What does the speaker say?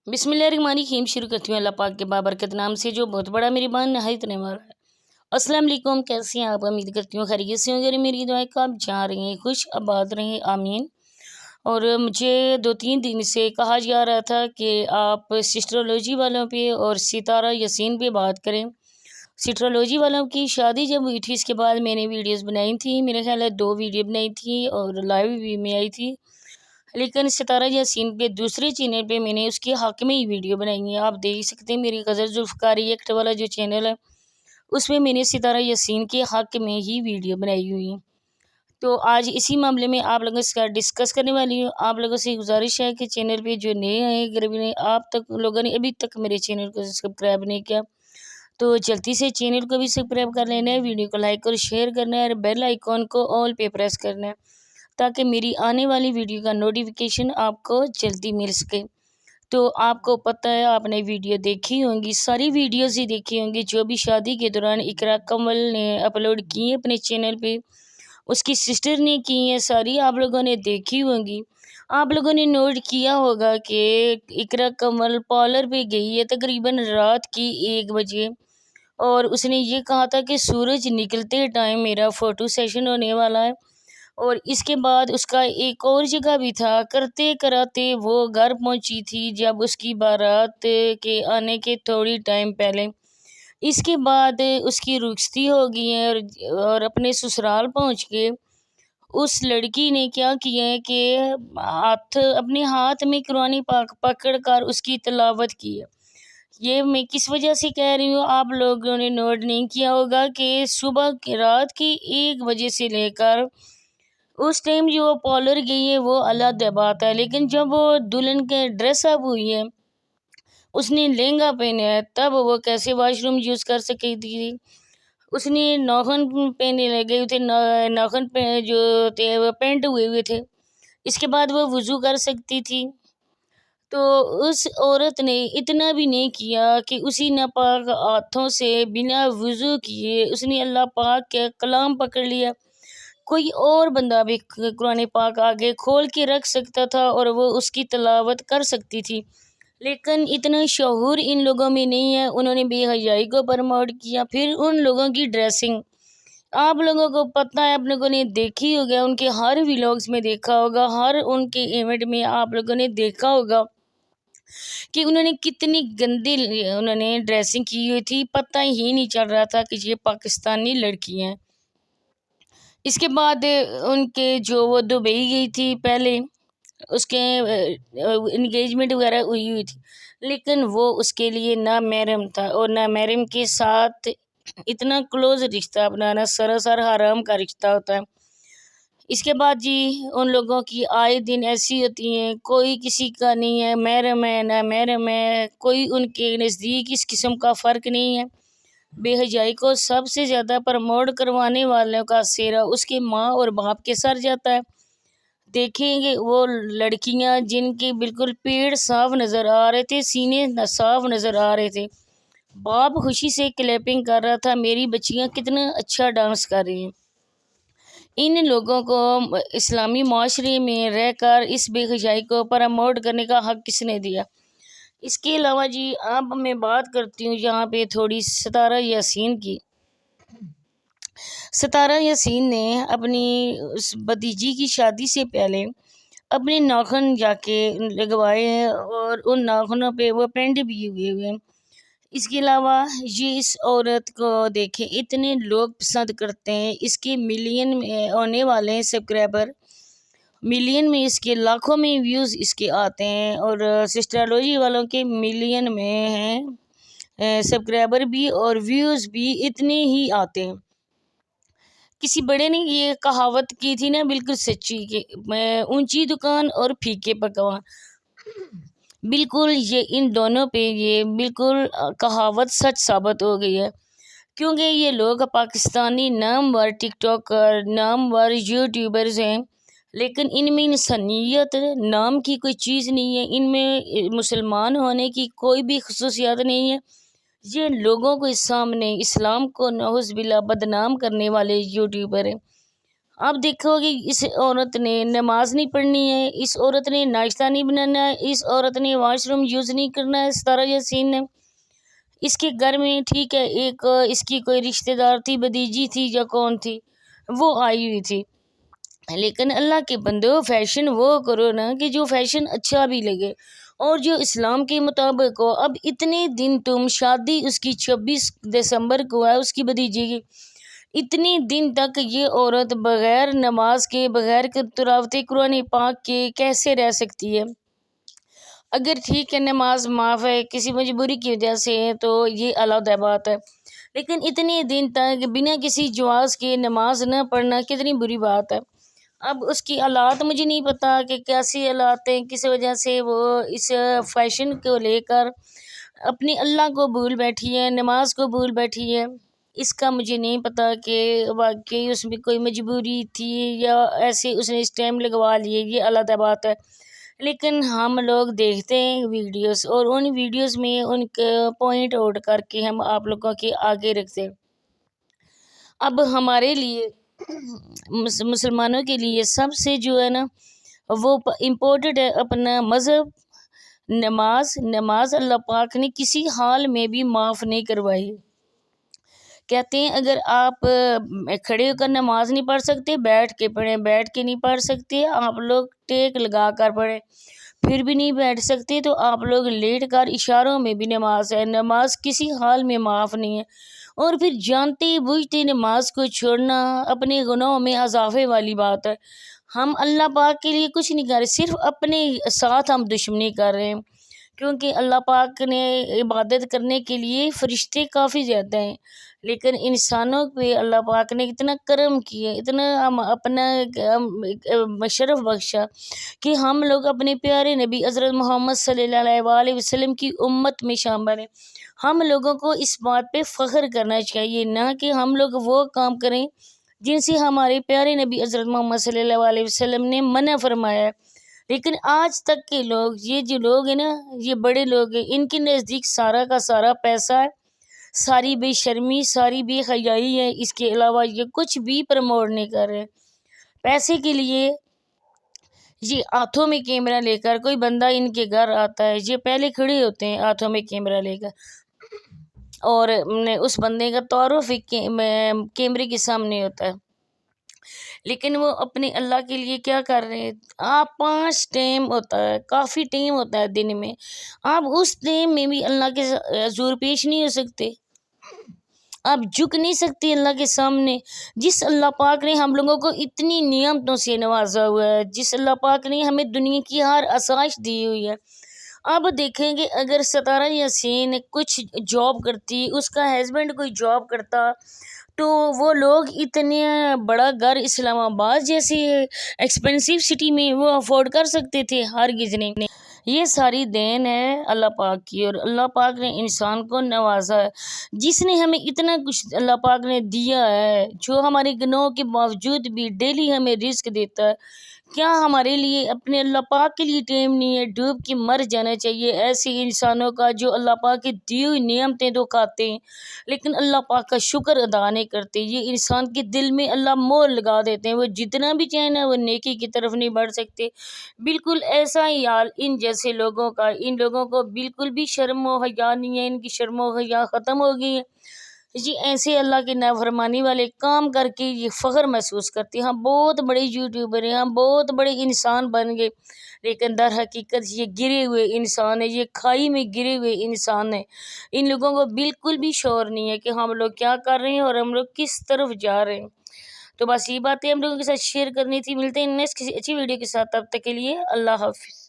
बिस्मिल्लाहिर्रहमानिर्रहीम। शुरू करती हूँ अल्लाह पाक के बाबरकत नाम से जो बहुत बड़ा मेहरबान नहायत रहने वाला है। अस्सलाम वालेकुम, कैसे हैं आप? उम्मीद करती हूँ खैरियत से होंगे। मेरी दुआ है कि आप जहाँ रहें खुश आबाद रहें, आमीन। और मुझे 2-3 दिन से कहा जा रहा था कि आप सिस्ट्रोलॉजी वालों पे और सितारा यासीन पे बात करें। सिस्ट्रोलॉजी वालों की शादी जब हुई थी इसके बाद मैंने वीडियोस बनाई थी, मेरे ख्याल है 2 वीडियो बनाई थी और लाइव भी में आई थी। लेकिन सितारा यासीन पे दूसरे चैनल पे मैंने उसके हक़ में ही वीडियो बनाई है। आप देख सकते हैं मेरी गज़ल जुल्फ़कार रिएक्ट वाला जो चैनल है उसमें मैंने सितारा यासीन के हक़ में ही वीडियो बनाई हुई है। तो आज इसी मामले में आप लोगों से डिस्कस करने वाली हूँ। आप लोगों से गुजारिश है कि चैनल पे जो नए आए, अगर अभी आप तक लोगों ने अभी तक मेरे चैनल को सब्सक्राइब नहीं किया तो जल्दी से चैनल को भी सब्सक्राइब कर लेना है, वीडियो को लाइक और शेयर करना है और बेल आइकॉन को ऑल पे प्रेस करना है ताकि मेरी आने वाली वीडियो का नोटिफिकेशन आपको जल्दी मिल सके। तो आपको पता है, आपने वीडियो देखी होंगी, सारी वीडियोस ही देखी होंगी जो भी शादी के दौरान इकरा कमल ने अपलोड की है अपने चैनल पे, उसकी सिस्टर ने की हैं, सारी आप लोगों ने देखी होंगी। आप लोगों ने नोट किया होगा कि इकरा कमल पार्लर पे गई है तकरीबन रात की 1 बजे और उसने ये कहा था कि सूरज निकलते टाइम मेरा फ़ोटो सेशन होने वाला है। और इसके बाद उसका एक और जगह भी था, करते कराते वो घर पहुंची थी जब उसकी बारात के आने के थोड़ी टाइम पहले। इसके बाद उसकी रुखसती हो गई है और अपने ससुराल पहुंच के उस लड़की ने क्या किया है कि अपने हाथ में कुरान पाक पकड़ कर उसकी तिलावत की है। ये मैं किस वजह से कह रही हूँ, आप लोगों ने नोट नहीं किया होगा कि सुबह रात की 1 बजे से लेकर उस टाइम जो वो पार्लर गई है वो अलग बात है, लेकिन जब वो दुल्हन के ड्रेस अप हुई है, उसने लहंगा पहना है, तब वो कैसे वॉशरूम यूज़ कर सकी थी। उसने नाखून पहने लगे थे, नाखून पे जो थे वो पेंट हुए हुए थे। इसके बाद वो वज़ू कर सकती थी। तो उस औरत ने इतना भी नहीं किया कि उसी नापाक हाथों से बिना वज़ू किए उसने अल्लाह पाक के कलाम पकड़ लिया। कोई और बंदा भी कुरान पाक आगे खोल के रख सकता था और वो उसकी तिलावत कर सकती थी, लेकिन इतना शऊर इन लोगों में नहीं है। उन्होंने बेहयाई को प्रमोट किया। फिर उन लोगों की ड्रेसिंग आप लोगों को पता है, आप लोगों ने देखी होगा, उनके हर व्लॉग्स में देखा होगा, हर उनके इवेंट में आप लोगों ने देखा होगा कि उन्होंने कितनी गंदी उन्होंने ड्रेसिंग की हुई थी। पता ही नहीं चल रहा था कि ये पाकिस्तानी लड़की हैं। इसके बाद उनके जो वो दुबई गई थी पहले, उसके इंगेजमेंट वगैरह हुई थी, लेकिन वो उसके लिए ना महरम था और ना महरम के साथ इतना क्लोज रिश्ता बनाना सरासर हराम का रिश्ता होता है। इसके बाद जी उन लोगों की आए दिन ऐसी होती हैं, कोई किसी का नहीं है, महरम है ना महरम है, कोई उनके नज़दीक इस किस्म का फ़र्क नहीं है। बेहयाई को सबसे ज़्यादा प्रमोट करवाने वालों का सेहरा उसके माँ और बाप के सर जाता है। देखेंगे वो लड़कियां जिनके बिल्कुल पेड़ साफ नज़र आ रहे थे, सीने साफ नज़र आ रहे थे, बाप खुशी से क्लैपिंग कर रहा था, मेरी बच्चियां कितना अच्छा डांस कर रही हैं। इन लोगों को इस्लामी माशरे में रहकर इस बेहयाई को प्रमोट करने का हक़ किसने दिया? इसके अलावा जी अब मैं बात करती हूँ यहाँ पे थोड़ी सितारा यासीन की। सितारा यासीन ने अपनी उस भतीजी की शादी से पहले अपने नाखून जाके लगवाए हैं और उन नाखूनों पे वो पेंट भी हुए हुए हैं। इसके अलावा ये इस औरत को देखें, इतने लोग पसंद करते हैं, इसके मिलियन में आने वाले हैं सब्सक्राइबर, मिलियन में इसके लाखों में व्यूज़ इसके आते हैं और सिस्ट्रोलॉजी वालों के मिलियन में हैं सब्सक्राइबर भी और व्यूज़ भी इतने ही आते हैं। किसी बड़े ने ये कहावत की थी ना, बिल्कुल सच्ची, कि ऊंची दुकान और फीके पकवान। बिल्कुल ये इन दोनों पे ये बिल्कुल कहावत सच साबित हो गई है, क्योंकि ये लोग पाकिस्तानी नामवर टिकटॉकर, नामवर यूट्यूबर्स हैं, लेकिन इनमें इंसानियत नाम की कोई चीज़ नहीं है, इनमें मुसलमान होने की कोई भी खसूसियात नहीं है। ये लोगों के सामने इस्लाम को नौज़ बिल्ला बदनाम करने वाले यूट्यूबर हैं। آپ دیکھو گے اس عورت نے نماز نہیں پڑھنی ہے، اس عورت نے ناشتہ نہیں بنانا ہے، اس عورت نے واش روم یوز نہیں کرنا ہے۔ ستارہ یاسین نے اس کے گھر میں ٹھیک ہے ایک اس کی کوئی رشتہ دار تھی، بھتیجی تھی یا کون تھی، وہ آئی ہوئی تھی، لیکن اللہ کے بندو فیشن وہ کرو نا کہ جو فیشن اچھا بھی لگے اور جو اسلام کے مطابق ہو۔ اب اتنے دن تم شادی اس کی 26 دسمبر کو ہے اس کی بھتیجی کی، اتنے دن تک یہ عورت بغیر نماز کے، بغیر تلاوت قرآن پاک کے کیسے رہ سکتی ہے؟ اگر ٹھیک ہے نماز معاف ہے، کسی مجبوری کی وجہ سے ہے تو یہ علیحدہ بات ہے، لیکن اتنے دن تک بنا کسی جواز کے نماز نہ پڑھنا کتنی بری بات ہے۔ اب اس کی حالات مجھے نہیں پتا کہ کیسی حالات ہیں، کس وجہ سے وہ اس فیشن کو لے کر اپنی اللہ کو بھول بیٹھی ہے، نماز کو بھول بیٹھی ہے۔ اس کا مجھے نہیں پتا کہ واقعی اس میں کوئی مجبوری تھی یا ایسے اس نے اس ٹائم لگوا لیے، یہ علیحدہ بات ہے، لیکن ہم لوگ دیکھتے ہیں ویڈیوز اور ان ویڈیوز میں ان کا پوائنٹ آؤٹ کر کے ہم آپ لوگوں کے آگے رکھتے ہیں۔ اب ہمارے لیے مسلمانوں کے لیے سب سے جو ہے نا وہ امپورٹنٹ ہے اپنا مذہب، نماز اللہ پاک نے کسی حال میں بھی معاف نہیں کروائی۔ کہتے ہیں اگر آپ کھڑے ہو کر نماز نہیں پڑھ سکتے بیٹھ کے پڑھیں، بیٹھ کے نہیں پڑھ سکتے آپ لوگ ٹیک لگا کر پڑھیں، پھر بھی نہیں بیٹھ سکتے تو آپ لوگ لیٹ کر اشاروں میں بھی نماز ہے، نماز کسی حال میں معاف نہیں ہے۔ اور پھر جانتے بوجھتے نماز کو چھوڑنا اپنے گناہوں میں اضافے والی بات ہے۔ ہم اللہ پاک کے لیے کچھ نہیں کر رہے، صرف اپنے ساتھ ہم دشمنی کر رہے ہیں، کیونکہ اللہ پاک نے عبادت کرنے کے لیے فرشتے کافی زیادہ ہیں، لیکن انسانوں پہ اللہ پاک نے اتنا کرم کیا، اتنا اپنا شرف بخشا کہ ہم لوگ اپنے پیارے نبی حضرت محمد صلی اللہ علیہ وسلم کی امت میں شامل ہیں۔ ہم لوگوں کو اس بات پہ فخر کرنا چاہیے، نہ کہ ہم لوگ وہ کام کریں جن سے ہمارے پیارے نبی حضرت محمد صلی اللہ علیہ وسلم نے منع فرمایا ہے۔ لیکن آج تک کے لوگ، یہ جو لوگ ہیں نا، یہ بڑے لوگ ہیں، ان کے نزدیک سارا کا سارا پیسہ ہے، ساری بے شرمی، ساری بے حیائی ہے، اس کے علاوہ یہ کچھ بھی پروموٹ نہیں کر رہے۔ پیسے کے لیے یہ ہاتھوں میں کیمرہ لے کر کوئی بندہ ان کے گھر آتا ہے، یہ پہلے کھڑے ہوتے ہیں ہاتھوں میں کیمرہ لے کر اور اس بندے کا تعارف کیمرے کے سامنے ہوتا ہے، لیکن وہ اپنے اللہ کے لیے کیا کر رہے ہیں؟ آپ 5 ٹائم ہوتا ہے، کافی ٹائم ہوتا ہے دن میں، آپ اس ٹائم میں بھی اللہ کے حضور پیش نہیں ہو سکتے، آپ جھک نہیں سکتے اللہ کے سامنے؟ جس اللہ پاک نے ہم لوگوں کو اتنی نعمتوں سے نوازا ہوا ہے، جس اللہ پاک نے ہمیں دنیا کی ہر آسائش دی ہوئی ہے، آپ دیکھیں گے اگر ستارہ یاسین کچھ جاب کرتی، اس کا ہسبینڈ کوئی جاب کرتا، تو وہ لوگ اتنے بڑا گھر اسلام آباد جیسے ایکسپینسو سٹی میں وہ افورڈ کر سکتے تھے؟ ہرگز نہیں۔ یہ ساری دین ہے اللہ پاک کی، اور اللہ پاک نے انسان کو نوازا ہے، جس نے ہمیں اتنا کچھ اللہ پاک نے دیا ہے، جو ہمارے گناہوں کے باوجود بھی ڈیلی ہمیں رزق دیتا ہے۔ کیا ہمارے لیے اپنے اللہ پاک کے لیے ٹائم نہیں ہے؟ ڈوب کے مر جانا چاہیے ایسے انسانوں کا جو اللہ پاک کی دی ہوئی نعمتیں تو کھاتے ہیں لیکن اللہ پاک کا شکر ادا نہیں کرتے۔ یہ انسان کے دل میں اللہ مور لگا دیتے ہیں، وہ جتنا بھی چاہے نا وہ نیکی کی طرف نہیں بڑھ سکتے۔ بالکل ایسا ہی حال ان جیسے لوگوں کا، ان لوگوں کو بالکل بھی شرم و حیا نہیں ہے، ان کی شرم و حیا ختم ہو گئی ہے، جی ایسے اللہ کے نافرمانی والے کام کر کے یہ فخر محسوس کرتے ہیں ہم بہت بڑے یوٹیوبر ہیں، ہم بہت بڑے انسان بن گئے، لیکن در حقیقت یہ گرے ہوئے انسان ہیں، یہ کھائی میں گرے ہوئے انسان ہیں۔ ان لوگوں کو بالکل بھی شعور نہیں ہے کہ ہم لوگ کیا کر رہے ہیں اور ہم لوگ کس طرف جا رہے ہیں۔ تو بس یہ باتیں ہم لوگوں کے ساتھ شیئر کرنی تھی، ملتے ہیں نیکسٹ کسی اچھی ویڈیو کے ساتھ، تب تک کے لیے اللہ حافظ۔